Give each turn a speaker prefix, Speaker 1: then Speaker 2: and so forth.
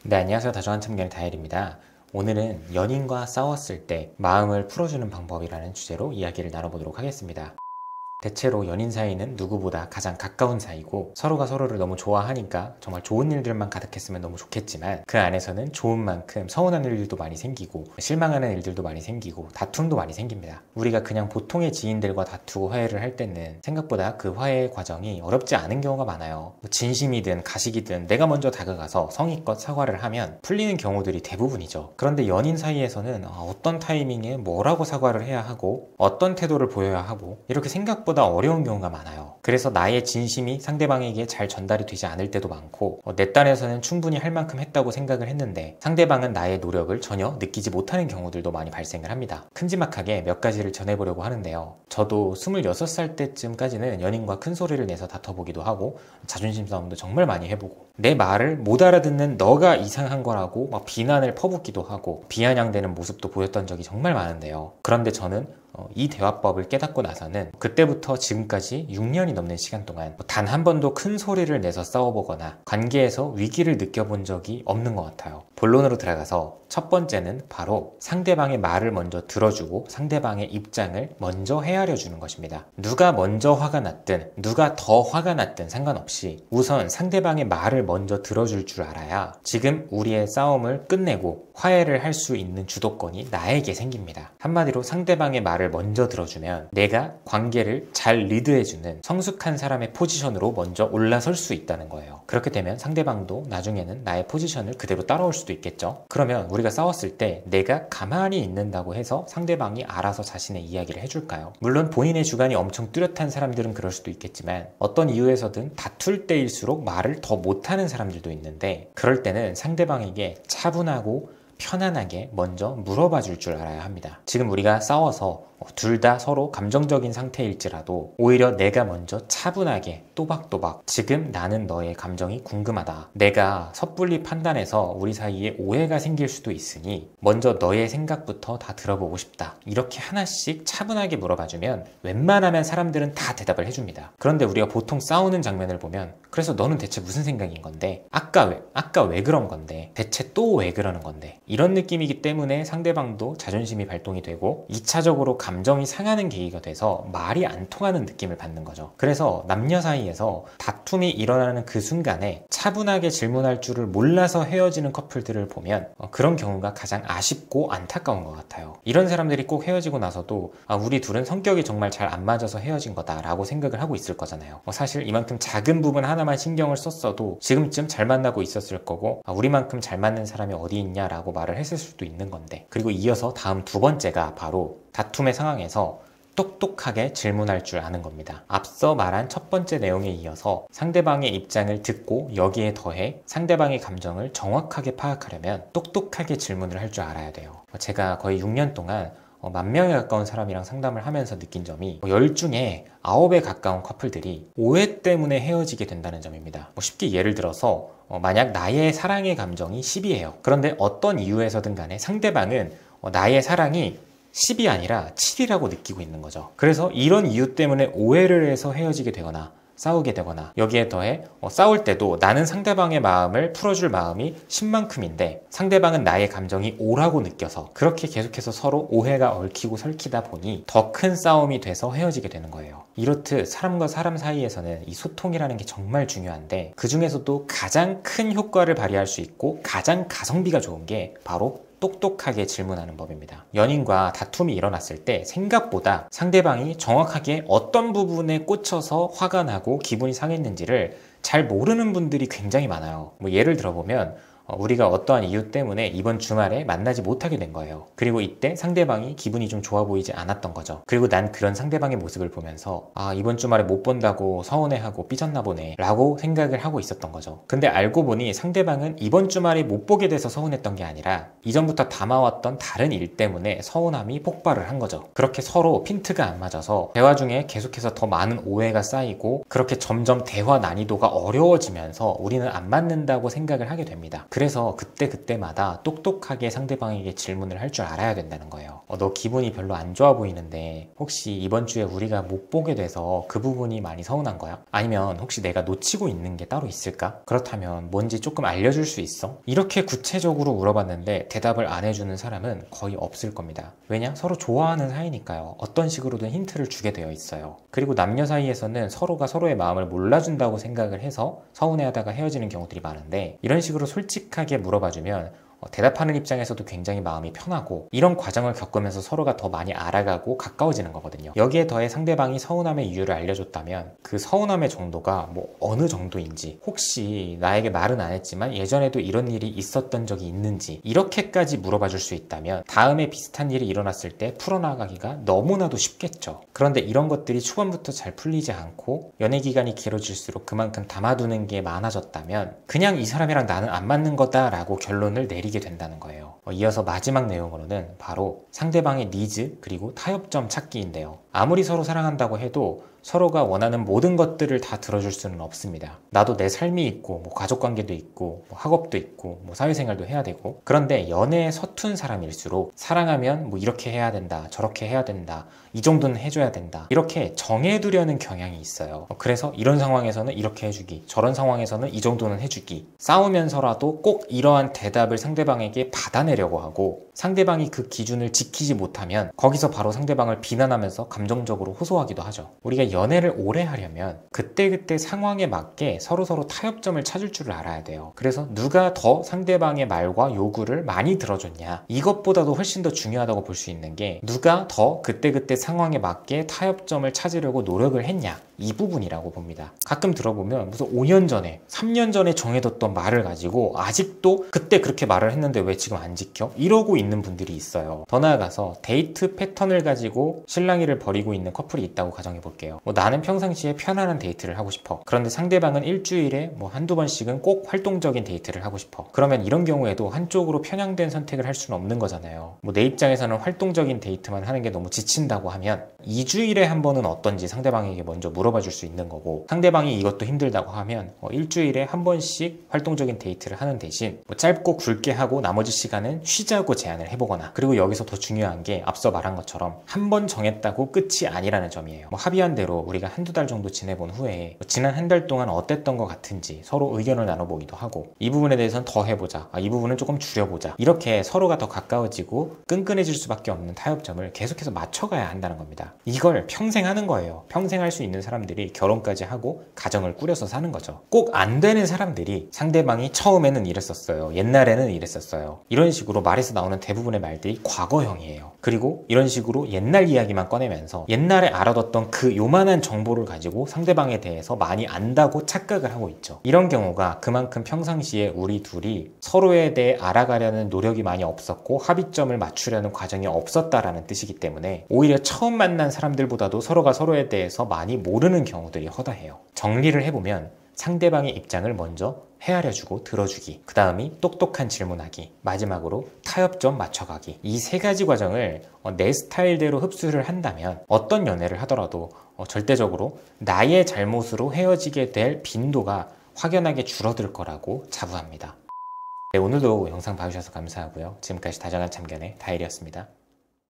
Speaker 1: 네, 안녕하세요. 다정한 참견의 다일입니다. 오늘은 연인과 싸웠을 때 마음을 풀어주는 방법이라는 주제로 이야기를 나눠보도록 하겠습니다. 대체로 연인 사이는 누구보다 가장 가까운 사이고 서로가 서로를 너무 좋아하니까 정말 좋은 일들만 가득했으면 너무 좋겠지만 그 안에서는 좋은 만큼 서운한 일들도 많이 생기고 실망하는 일들도 많이 생기고 다툼도 많이 생깁니다. 우리가 그냥 보통의 지인들과 다투고 화해를 할 때는 생각보다 그 화해의 과정이 어렵지 않은 경우가 많아요. 진심이든 가식이든 내가 먼저 다가가서 성의껏 사과를 하면 풀리는 경우들이 대부분이죠. 그런데 연인 사이에서는 어떤 타이밍에 뭐라고 사과를 해야 하고 어떤 태도를 보여야 하고 이렇게 생각보다 어려운 경우가 많아요. 그래서 나의 진심이 상대방에게 잘 전달이 되지 않을 때도 많고 내 딴에서는 충분히 할 만큼 했다고 생각을 했는데 상대방은 나의 노력을 전혀 느끼지 못하는 경우들도 많이 발생을 합니다. 큼지막하게 몇 가지를 전해보려고 하는데요. 저도 26살 때쯤까지는 연인과 큰 소리를 내서 다퉈보기도 하고 자존심 싸움도 정말 많이 해보고 내 말을 못 알아듣는 너가 이상한 거라고 막 비난을 퍼붓기도 하고 비아냥대는 모습도 보였던 적이 정말 많은데요. 그런데 저는 이 대화법을 깨닫고 나서는 그때부터 지금까지 6년이 넘는 시간 동안 단 한 번도 큰 소리를 내서 싸워보거나 관계에서 위기를 느껴본 적이 없는 것 같아요. 본론으로 들어가서 첫 번째는 바로 상대방의 말을 먼저 들어주고 상대방의 입장을 먼저 헤아려 주는 것입니다. 누가 먼저 화가 났든 누가 더 화가 났든 상관없이 우선 상대방의 말을 먼저 들어줄 줄 알아야 지금 우리의 싸움을 끝내고 화해를 할 수 있는 주도권이 나에게 생깁니다. 한마디로 상대방의 말을 먼저 들어주면 내가 관계를 잘 리드해주는 성숙한 사람의 포지션으로 먼저 올라설 수 있다는 거예요. 그렇게 되면 상대방도 나중에는 나의 포지션을 그대로 따라올 수도 있겠죠. 그러면 우리가 싸웠을 때 내가 가만히 있는다고 해서 상대방이 알아서 자신의 이야기를 해줄까요? 물론 본인의 주관이 엄청 뚜렷한 사람들은 그럴 수도 있겠지만 어떤 이유에서든 다툴 때일수록 말을 더 못하는 사람들도 있는데 그럴 때는 상대방에게 차분하고 편안하게 먼저 물어봐 줄 줄 알아야 합니다. 지금 우리가 싸워서 둘 다 서로 감정적인 상태일지라도 오히려 내가 먼저 차분하게 또박또박 지금 나는 너의 감정이 궁금하다. 내가 섣불리 판단해서 우리 사이에 오해가 생길 수도 있으니 먼저 너의 생각부터 다 들어보고 싶다. 이렇게 하나씩 차분하게 물어봐주면 웬만하면 사람들은 다 대답을 해줍니다. 그런데 우리가 보통 싸우는 장면을 보면 그래서 너는 대체 무슨 생각인 건데? 아까 왜 그런 건데? 대체 또 왜 그러는 건데? 이런 느낌이기 때문에 상대방도 자존심이 발동이 되고 2차적으로 감정이 상하는 계기가 돼서 말이 안 통하는 느낌을 받는 거죠. 그래서 남녀 사이에서 다툼이 일어나는 그 순간에 차분하게 질문할 줄을 몰라서 헤어지는 커플들을 보면 그런 경우가 가장 아쉽고 안타까운 것 같아요. 이런 사람들이 꼭 헤어지고 나서도 우리 둘은 성격이 정말 잘 안 맞아서 헤어진 거다라고 생각을 하고 있을 거잖아요. 사실 이만큼 작은 부분 하나만 신경을 썼어도 지금쯤 잘 만나고 있었을 거고 우리만큼 잘 맞는 사람이 어디 있냐라고 말을 했을 수도 있는 건데 그리고 이어서 다음 두 번째가 바로 다툼의 상황에서 똑똑하게 질문할 줄 아는 겁니다. 앞서 말한 첫 번째 내용에 이어서 상대방의 입장을 듣고 여기에 더해 상대방의 감정을 정확하게 파악하려면 똑똑하게 질문을 할 줄 알아야 돼요. 제가 거의 6년 동안 1000명에 가까운 사람이랑 상담을 하면서 느낀 점이 10 중에 9에 가까운 커플들이 오해 때문에 헤어지게 된다는 점입니다. 쉽게 예를 들어서 만약 나의 사랑의 감정이 10이에요. 그런데 어떤 이유에서든 간에 상대방은 나의 사랑이 10이 아니라 7이라고 느끼고 있는 거죠. 그래서 이런 이유 때문에 오해를 해서 헤어지게 되거나 싸우게 되거나 여기에 더해 싸울 때도 나는 상대방의 마음을 풀어줄 마음이 10만큼인데 상대방은 나의 감정이 5라고 느껴서 그렇게 계속해서 서로 오해가 얽히고 설키다 보니 더 큰 싸움이 돼서 헤어지게 되는 거예요. 이렇듯 사람과 사람 사이에서는 이 소통이라는 게 정말 중요한데 그 중에서도 가장 큰 효과를 발휘할 수 있고 가장 가성비가 좋은 게 바로 똑똑하게 질문하는 법입니다. 연인과 다툼이 일어났을 때 생각보다 상대방이 정확하게 어떤 부분에 꽂혀서 화가 나고 기분이 상했는지를 잘 모르는 분들이 굉장히 많아요. 예를 들어보면 우리가 어떠한 이유 때문에 이번 주말에 만나지 못하게 된 거예요. 그리고 이때 상대방이 기분이 좀 좋아 보이지 않았던 거죠. 그리고 난 그런 상대방의 모습을 보면서 이번 주말에 못 본다고 서운해하고 삐졌나 보네 라고 생각을 하고 있었던 거죠. 근데 알고 보니 상대방은 이번 주말에 못 보게 돼서 서운했던 게 아니라 이전부터 담아왔던 다른 일 때문에 서운함이 폭발을 한 거죠. 그렇게 서로 핀트가 안 맞아서 대화 중에 계속해서 더 많은 오해가 쌓이고 그렇게 점점 대화 난이도가 어려워지면서 우리는 안 맞는다고 생각을 하게 됩니다. 그래서 그때마다 똑똑하게 상대방에게 질문을 할 줄 알아야 된다는 거예요. 너 기분이 별로 안 좋아 보이는데 혹시 이번 주에 우리가 못 보게 돼서 그 부분이 많이 서운한 거야? 아니면 혹시 내가 놓치고 있는 게 따로 있을까? 그렇다면 뭔지 조금 알려줄 수 있어? 이렇게 구체적으로 물어봤는데 대답을 안 해주는 사람은 거의 없을 겁니다. 왜냐? 서로 좋아하는 사이니까요. 어떤 식으로든 힌트를 주게 되어 있어요. 그리고 남녀 사이에서는 서로가 서로의 마음을 몰라준다고 생각을 해서 서운해하다가 헤어지는 경우들이 많은데, 이런 식으로 솔직하게 물어봐주면 대답하는 입장에서도 굉장히 마음이 편하고, 이런 과정을 겪으면서 서로가 더 많이 알아가고 가까워지는 거거든요. 여기에 더해 상대방이 서운함의 이유를 알려줬다면 그 서운함의 정도가 뭐 어느 정도인지, 혹시 나에게 말은 안 했지만 예전에도 이런 일이 있었던 적이 있는지, 이렇게까지 물어봐 줄 수 있다면 다음에 비슷한 일이 일어났을 때 풀어나가기가 너무나도 쉽겠죠. 그런데 이런 것들이 초반부터 잘 풀리지 않고 연애 기간이 길어질수록 그만큼 담아두는 게 많아졌다면 그냥 이 사람이랑 나는 안 맞는 거다라고 결론을 내리게 된다는 거예요. 이어서 마지막 내용으로는 바로 상대방의 니즈 그리고 타협점 찾기인데요. 아무리 서로 사랑한다고 해도 서로가 원하는 모든 것들을 다 들어줄 수는 없습니다. 나도 내 삶이 있고 뭐 가족관계도 있고 뭐 학업도 있고 뭐 사회생활도 해야 되고, 그런데 연애에 서툰 사람일수록 사랑하면 뭐 이렇게 해야 된다, 저렇게 해야 된다, 이 정도는 해줘야 된다, 이렇게 정해두려는 경향이 있어요. 그래서 이런 상황에서는 이렇게 해주기, 저런 상황에서는 이 정도는 해주기, 싸우면서라도 꼭 이러한 대답을 상대방에게 받아내려고 하고, 상대방이 그 기준을 지키지 못하면 거기서 바로 상대방을 비난하면서 감정적으로 호소하기도 하죠. 우리가 연애를 오래 하려면 그때그때 상황에 맞게 서로서로 타협점을 찾을 줄 알아야 돼요. 그래서 누가 더 상대방의 말과 요구를 많이 들어줬냐, 이것보다도 훨씬 더 중요하다고 볼 수 있는 게 누가 더 그때그때 상황에 맞게 타협점을 찾으려고 노력을 했냐, 이 부분이라고 봅니다. 가끔 들어보면 무슨 5년 전에 3년 전에 정해뒀던 말을 가지고 아직도 그때 그렇게 말을 했는데 왜 지금 안 지켜? 이러고 있는 분들이 있어요. 더 나아가서 데이트 패턴을 가지고 실랑이를 벌이고 있는 커플이 있다고 가정해 볼게요. 나는 평상시에 편안한 데이트를 하고 싶어. 그런데 상대방은 일주일에 한두 번씩은 꼭 활동적인 데이트를 하고 싶어. 그러면 이런 경우에도 한쪽으로 편향된 선택을 할 수는 없는 거잖아요. 내 입장에서는 활동적인 데이트만 하는 게 너무 지친다고 하면 2주일에 한 번은 어떤지 상대방에게 먼저 물어봐 줄 수 있는 거고, 상대방이 이것도 힘들다고 하면 일주일에 한 번씩 활동적인 데이트를 하는 대신 짧고 굵게 하고 나머지 시간은 쉬자고 제안을 해보거나, 그리고 여기서 더 중요한 게 앞서 말한 것처럼 한 번 정했다고 끝이 아니라는 점이에요. 합의한 대로 우리가 한두 달 정도 지내본 후에 지난 한 달 동안 어땠던 것 같은지 서로 의견을 나눠보기도 하고, 이 부분에 대해서는 더 해보자, 이 부분은 조금 줄여보자, 이렇게 서로가 더 가까워지고 끈끈해질 수밖에 없는 타협점을 계속해서 맞춰가야 한다는 겁니다. 이걸 평생 하는 거예요. 평생 할 수 있는 사람들이 결혼까지 하고 가정을 꾸려서 사는 거죠. 꼭 안 되는 사람들이 상대방이 처음에는 이랬었어요, 옛날에는 이랬었어요, 이런 식으로 말에서 나오는 대부분의 말들이 과거형이에요. 그리고 이런 식으로 옛날 이야기만 꺼내면서 옛날에 알아뒀던 그 요만한 정보를 가지고 상대방에 대해서 많이 안다고 착각을 하고 있죠. 이런 경우가 그만큼 평상시에 우리 둘이 서로에 대해 알아가려는 노력이 많이 없었고 합의점을 맞추려는 과정이 없었다라는 뜻이기 때문에 오히려 처음 만난 사람들보다도 서로가 서로에 대해서 많이 모르는 경우들이 허다해요. 정리를 해보면 상대방의 입장을 먼저 헤아려주고 들어주기, 그 다음이 똑똑한 질문하기, 마지막으로 타협점 맞춰가기, 이 세 가지 과정을 내 스타일대로 흡수를 한다면 어떤 연애를 하더라도 절대적으로 나의 잘못으로 헤어지게 될 빈도가 확연하게 줄어들 거라고 자부합니다. 네, 오늘도 영상 봐주셔서 감사하고요. 지금까지 다정한 참견의 다일이었습니다.